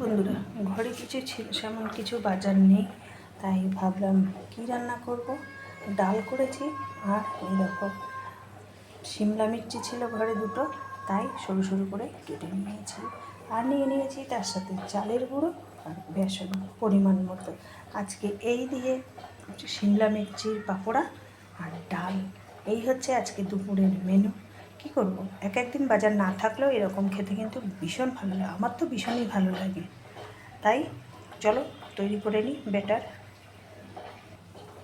বন্ধুরা, ঘরে কিছু ছিল, সেমন কিছু বাজার নেই, তাই ভাবলাম কি রান্না করব। ডাল করেছি, আর এই দেখো শিমলা মির্চি ছিল ঘরে দুটো, তাই সরু সরু করে কেটে নিয়েছি। আর নিয়ে নিয়েছি তার সাথে চালের গুঁড়ো আর বেসন পরিমাণ মতো। আজকে এই দিয়ে শিমলা মির্চির পাকোড়া আর ডাল, এই হচ্ছে আজকে দুপুরের মেনু। কি করব, এক একদিন বাজার না থাকলেও এরকম খেতে কিন্তু ভীষণ ভালো লাগে, আমার তো ভীষণই ভালো লাগে। তাই চলো তৈরি করে নিই ব্যাটার।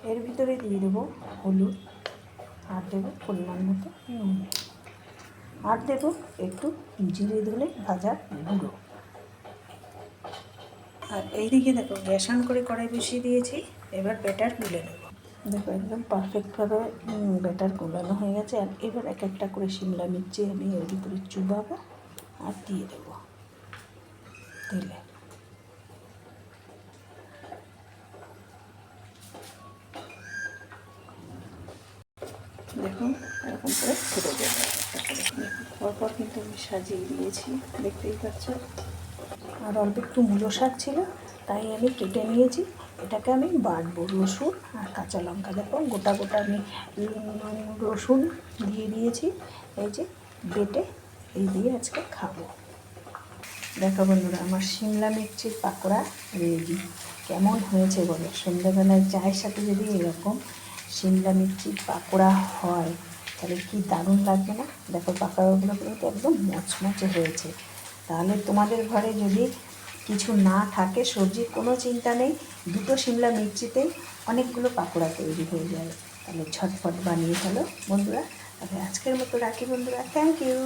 এর ভিতরে দিয়ে দেবো হলুদ, আর দেবো পরিমাণ মতো নুন, আর দেবো একটু জিরে ধনে ভাজা গুঁড়ো। আর এইদিকে দেখো গ্যাস অন করে কড়াই বসিয়ে দিয়েছি, এবার ব্যাটার গুলে নেব। দেখো একদম পারফেক্টভাবে ব্যাটার গোলানো হয়ে গেছে। আর এবার এক একটা করে শিমলা মির্চি আমি এর ভিতরে চুবাবো আর দিয়ে দেবো তেলে। দেখুন এরকম করে ফুটে যাবে একটা করে। পরপর কিন্তু আমি সাজিয়ে দিয়েছি, দেখতেই পাচ্ছ। আর অল্প একটু মূলো শাক ছিল, তাই আমি কেটে নিয়েছি, এটাকে আমি বাটবো। রসুন আর কাঁচা লঙ্কা, দেখো গোটা গোটা আমি রসুন দিয়ে দিয়েছি, এই যে বেটে, এই দিয়ে আজকে খাবো। দেখো বন্ধুরা, আমার শিমলা মির্চির পাকোড়া রেডি। কেমন হয়েছে বলো? সন্ধ্যাবেলায় চায়ের সাথে যদি এরকম শিমলা মির্চির পাকোড়া হয় তাহলে কি দারুণ লাগবে না? দেখো পাকোড়াগুলো কিন্তু একদম মচমচে হয়েছে। তাহলে তোমাদের ঘরে যদি কিছু না থাকে, সবজির কোনো চিন্তা নেই, দুটো শিমলা মির্চিতেই অনেকগুলো পাকোড়া তৈরি হয়ে যায়। তাহলে ঝটফট বানিয়ে ফেলো বন্ধুরা। তাহলে আজকের মতো রাখি বন্ধুরা, থ্যাংক ইউ।